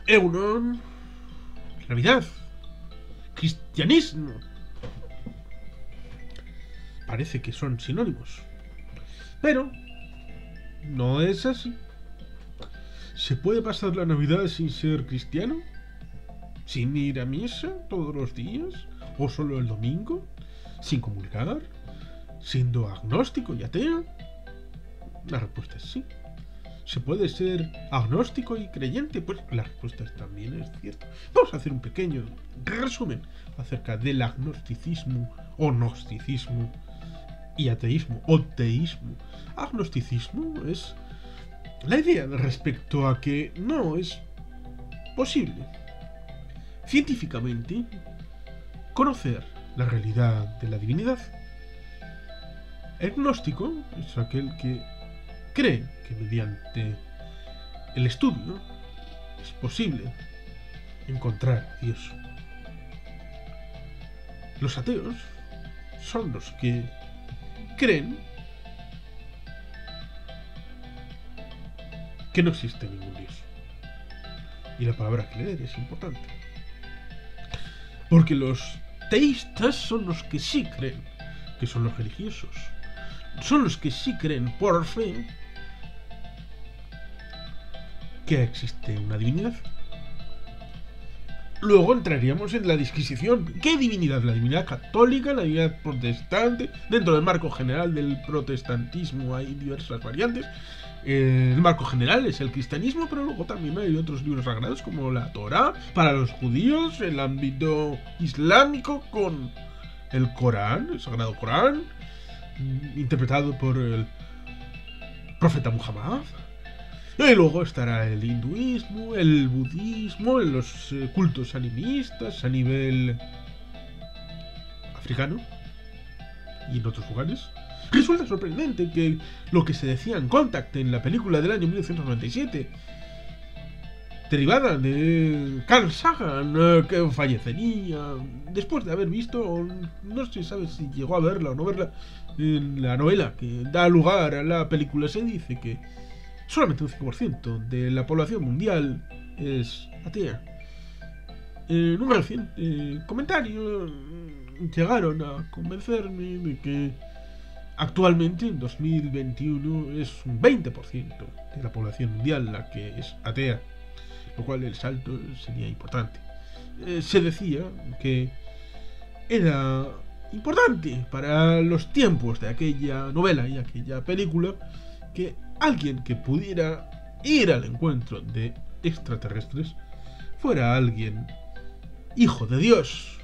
Eunon, Navidad, cristianismo. Parece que son sinónimos. Pero no es así. ¿Se puede pasar la Navidad sin ser cristiano? ¿Sin ir a misa todos los días? ¿O solo el domingo? ¿Sin comulgar? ¿Siendo agnóstico y ateo? La respuesta es sí. ¿Se puede ser agnóstico y creyente? Pues la respuesta también es cierta. Vamos a hacer un pequeño resumen acerca del agnosticismo o gnosticismo y ateísmo o teísmo. Agnosticismo es la idea respecto a que no es posible científicamente conocer la realidad de la divinidad. El gnóstico es aquel que cree que mediante el estudio es posible encontrar a Dios. Los ateos son los que creen que no existe ningún Dios. Y la palabra creer es importante. Porque los teístas son los que sí creen, que son los religiosos. Son los que sí creen por fe que existe una divinidad. Luego entraríamos en la disquisición. ¿Qué divinidad? ¿La divinidad católica? ¿La divinidad protestante? Dentro del marco general del protestantismo hay diversas variantes. El marco general es el cristianismo, pero luego también hay otros libros sagrados como la Torá para los judíos, el ámbito islámico con el Corán, el sagrado Corán, interpretado por el profeta Muhammad. Y luego estará el hinduismo, el budismo, los cultos animistas a nivel africano y en otros lugares. Resulta sorprendente que lo que se decía en Contact, en la película del año 1997, derivada de Carl Sagan, que fallecería después de haber visto, no se sabe si llegó a verla o no verla, en la novela que da lugar a la película se dice que solamente un 5% de la población mundial es atea. En un reciente comentario llegaron a convencerme de que actualmente, en 2021, es un 20% de la población mundial la que es atea, lo cual el salto sería importante. Se decía que era importante para los tiempos de aquella novela y aquella película que alguien que pudiera ir al encuentro de extraterrestres fuera alguien hijo de Dios,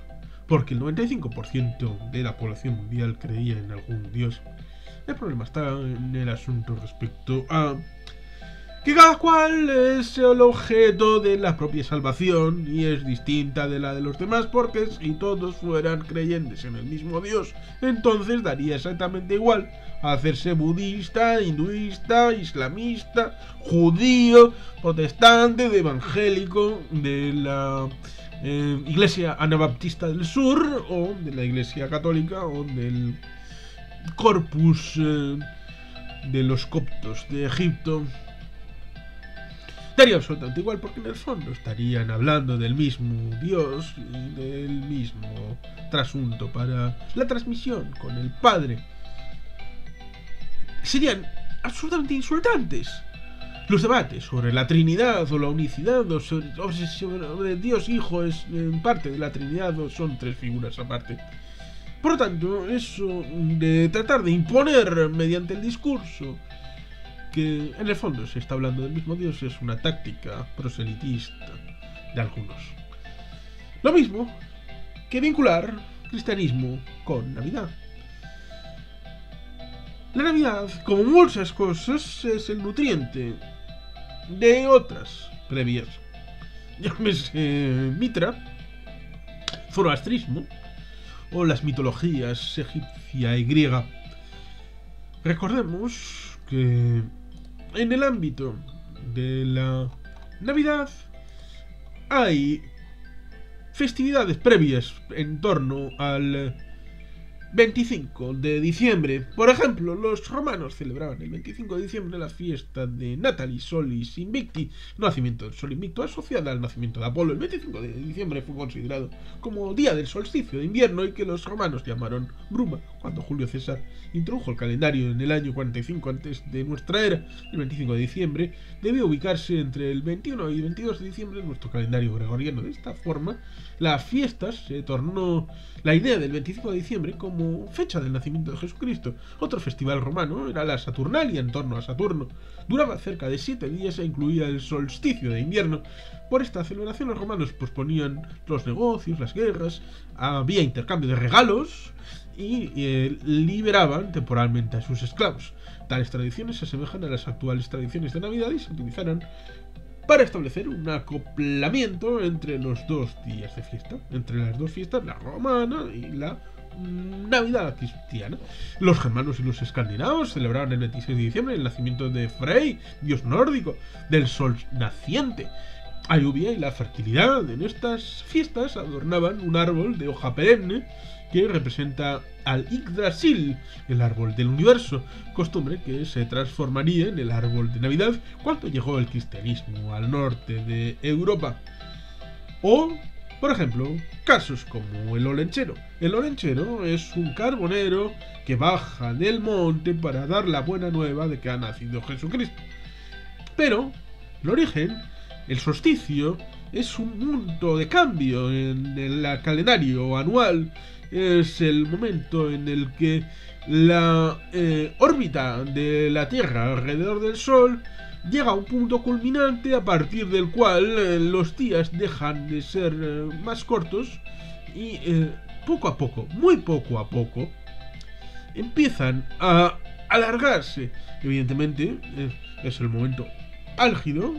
porque el 95% de la población mundial creía en algún Dios. El problema está en el asunto respecto a que cada cual es el objeto de la propia salvación y es distinta de la de los demás, porque si todos fueran creyentes en el mismo Dios, entonces daría exactamente igual a hacerse budista, hinduista, islamista, judío, protestante, evangélico, de la Iglesia Anabaptista del Sur o de la Iglesia Católica o del Corpus de los coptos de Egipto. Daría absolutamente igual porque en el fondo estarían hablando del mismo Dios y del mismo trasunto para la transmisión con el Padre. Serían absolutamente insultantes los debates sobre la Trinidad o la unicidad o sobre Dios Hijo es parte de la Trinidad o son tres figuras aparte. Por lo tanto, eso de tratar de imponer mediante el discurso que en el fondo se está hablando del mismo Dios es una táctica proselitista de algunos. Lo mismo que vincular cristianismo con Navidad. La Navidad, como muchas cosas, es el nutriente de otras previas. Llámese Mitra, zoroastrismo o las mitologías egipcia y griega. Recordemos que en el ámbito de la Navidad hay festividades previas en torno al 25 de diciembre. Por ejemplo, los romanos celebraban el 25 de diciembre la fiesta de Natalis Solis Invicti, nacimiento del sol invicto, asociada al nacimiento de Apolo. El 25 de diciembre fue considerado como día del solsticio de invierno y que los romanos llamaron Bruma, cuando Julio César introdujo el calendario en el año 45 antes de nuestra era. El 25 de diciembre debió ubicarse entre el 21 y 22 de diciembre en nuestro calendario gregoriano. De esta forma, la fiesta se tornó la idea del 25 de diciembre como fecha del nacimiento de Jesucristo. Otro festival romano era la Saturnalia en torno a Saturno. Duraba cerca de 7 días e incluía el solsticio de invierno. Por esta celebración los romanos posponían los negocios, las guerras, había intercambio de regalos y liberaban temporalmente a sus esclavos. Tales tradiciones se asemejan a las actuales tradiciones de Navidad y se utilizarán para establecer un acoplamiento entre los dos días de fiesta, entre las dos fiestas, la romana y la Navidad cristiana. Los germanos y los escandinavos celebraban el 26 de diciembre el nacimiento de Frey, dios nórdico, del sol naciente. La lluvia y la fertilidad. En estas fiestas adornaban un árbol de hoja perenne que representa al Yggdrasil, el árbol del universo, costumbre que se transformaría en el árbol de Navidad cuando llegó el cristianismo al norte de Europa. O, por ejemplo, casos como el olenchero. El olenchero es un carbonero que baja del monte para dar la buena nueva de que ha nacido Jesucristo. Pero el origen, el solsticio, es un punto de cambio en el calendario anual. Es el momento en el que la órbita de la Tierra alrededor del Sol llega a un punto culminante a partir del cual los días dejan de ser más cortos y poco a poco, muy poco a poco, empiezan a alargarse. Evidentemente es el momento álgido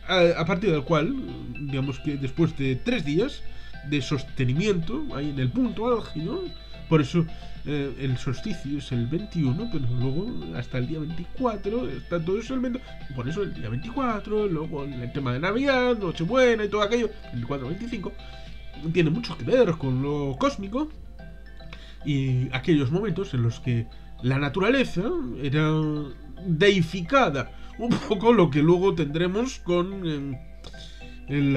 a partir del cual, digamos que después de 3 días de sostenimiento ahí en el punto álgido, por eso el solsticio es el 21, pero luego hasta el día 24 está todo eso el 20, por eso el día 24, luego el tema de Navidad, Nochebuena y todo aquello, 24-25, tiene mucho que ver con lo cósmico y aquellos momentos en los que la naturaleza era deificada, un poco lo que luego tendremos con el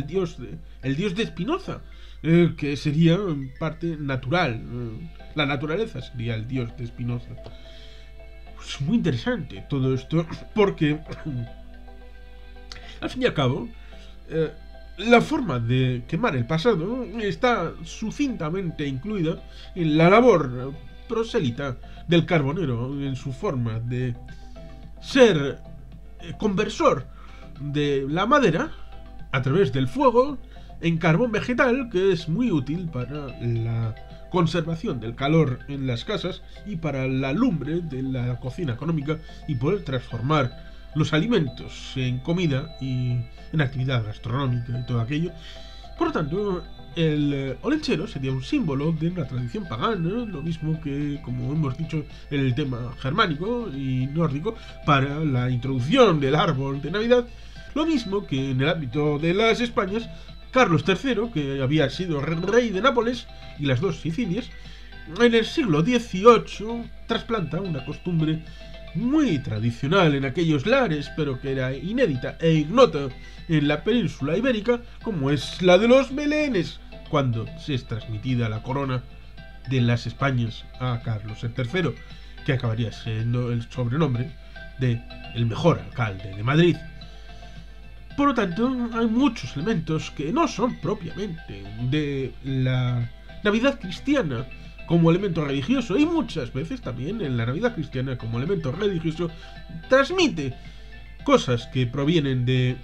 dios de Spinoza, que sería en parte natural. La naturaleza sería el dios de Spinoza. Es muy interesante todo esto porque al fin y al cabo la forma de quemar el pasado está sucintamente incluida en la labor prosélita del carbonero, en su forma de ser conversor de la madera a través del fuego en carbón vegetal, que es muy útil para la conservación del calor en las casas y para la lumbre de la cocina económica y poder transformar los alimentos en comida y en actividad gastronómica y todo aquello. Por lo tanto, el olenchero sería un símbolo de una tradición pagana, lo mismo que, como hemos dicho, el tema germánico y nórdico para la introducción del árbol de Navidad. Lo mismo que en el ámbito de las Españas, Carlos III, que había sido rey de Nápoles y las dos Sicilias, en el siglo XVIII trasplanta una costumbre muy tradicional en aquellos lares, pero que era inédita e ignota en la península ibérica, como es la de los belenes, cuando se es transmitida la corona de las Españas a Carlos III, que acabaría siendo el sobrenombre de el mejor alcalde de Madrid. Por lo tanto, hay muchos elementos que no son propiamente de la Navidad cristiana como elemento religioso, y muchas veces también en la Navidad cristiana como elemento religioso transmite cosas que provienen de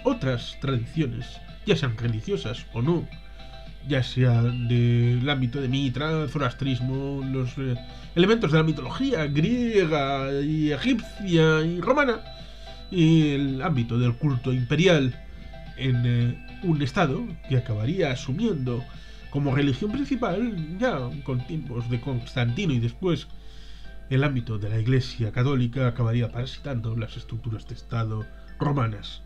otras tradiciones, ya sean religiosas o no, ya sea del ámbito de Mitra, zoroastrismo, los elementos de la mitología griega y egipcia y romana, y el ámbito del culto imperial en un estado que acabaría asumiendo como religión principal ya con tiempos de Constantino, y después el ámbito de la Iglesia católica acabaría parasitando las estructuras de estado romanas.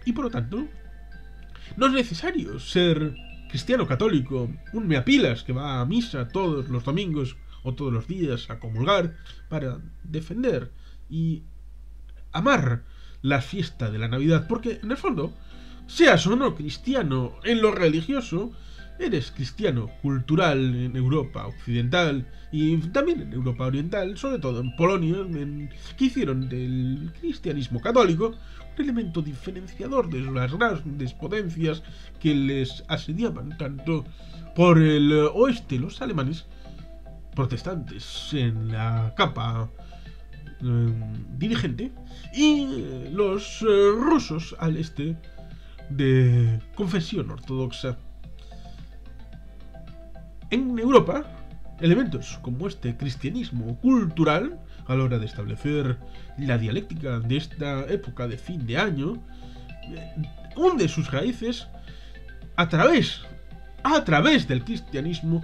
Y por lo tanto no es necesario ser cristiano católico, un meapilas que va a misa todos los domingos o todos los días a comulgar para defender y amar la fiesta de la Navidad, porque en el fondo, seas o no cristiano en lo religioso, eres cristiano cultural en Europa occidental y también en Europa oriental, sobre todo en Polonia, que hicieron del cristianismo católico un elemento diferenciador de las grandes potencias que les asediaban tanto por el oeste, los alemanes protestantes en la capa dirigente, y los rusos al este de confesión ortodoxa. En Europa, elementos como este cristianismo cultural, a la hora de establecer la dialéctica de esta época de fin de año, hunde sus raíces a través del cristianismo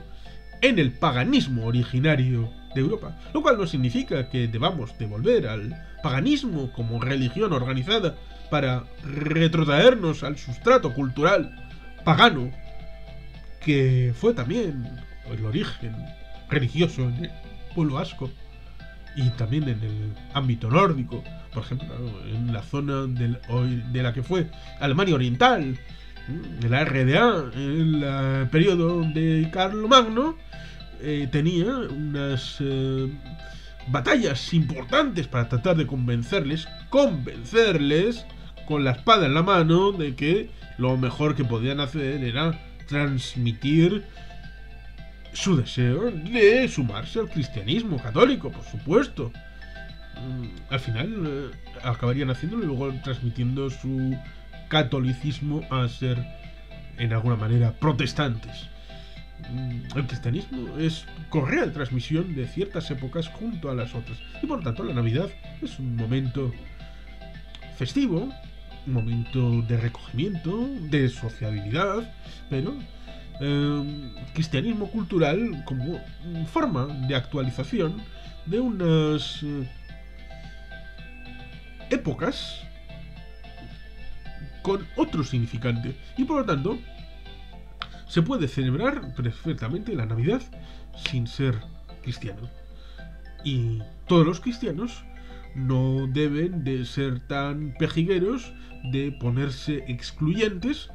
en el paganismo originario de Europa, lo cual no significa que debamos devolver al paganismo como religión organizada para retrotraernos al sustrato cultural pagano que fue también el origen religioso en el pueblo vasco y también en el ámbito nórdico, por ejemplo, en la zona de la que fue Alemania Oriental, la RDA, en el periodo de Carlomagno, tenía unas batallas importantes para tratar de convencerles con la espada en la mano de que lo mejor que podían hacer era transmitir su deseo de sumarse al cristianismo católico, por supuesto. Al final acabarían haciéndolo y luego transmitiendo su catolicismo a ser en alguna manera protestantes. El cristianismo es correa de transmisión de ciertas épocas junto a las otras, y por lo tanto la Navidad es un momento festivo, un momento de recogimiento, de sociabilidad, pero cristianismo cultural como forma de actualización de unas épocas con otro significante, y por lo tanto se puede celebrar perfectamente la Navidad sin ser cristiano. Y todos los cristianos no deben de ser tan pejigueros de ponerse excluyentes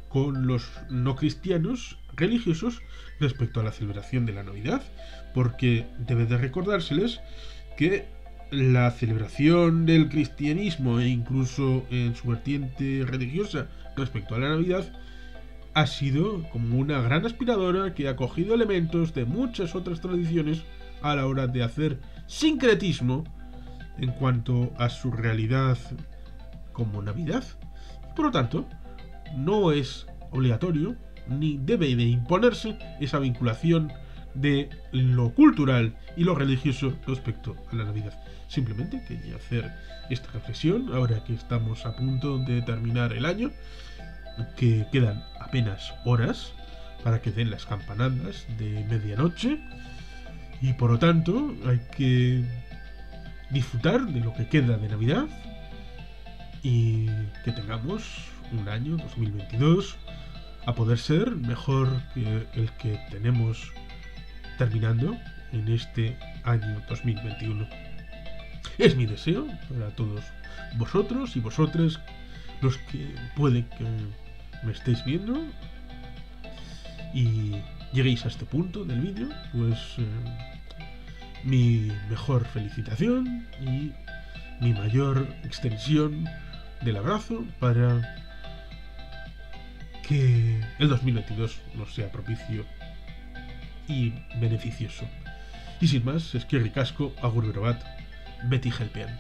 con los no cristianos religiosos respecto a la celebración de la Navidad, porque debe de recordárseles que la celebración del cristianismo e incluso en su vertiente religiosa respecto a la Navidad ha sido como una gran aspiradora que ha cogido elementos de muchas otras tradiciones a la hora de hacer sincretismo en cuanto a su realidad como Navidad. Por lo tanto, no es obligatorio ni debe de imponerse esa vinculación de lo cultural y lo religioso respecto a la Navidad. Simplemente quería hacer esta reflexión ahora que estamos a punto de terminar el año, que quedan apenas horas para que den las campanadas de medianoche, y por lo tanto hay que disfrutar de lo que queda de Navidad y que tengamos un año 2022 a poder ser mejor que el que tenemos terminando en este año 2021. Es mi deseo para todos vosotros y vosotras, los que puede que me estéis viendo y lleguéis a este punto del vídeo, pues mi mejor felicitación y mi mayor extensión del abrazo para que el 2022 nos sea propicio y beneficioso. Y sin más, eskerrik asko, agur bero bat, beti helpean.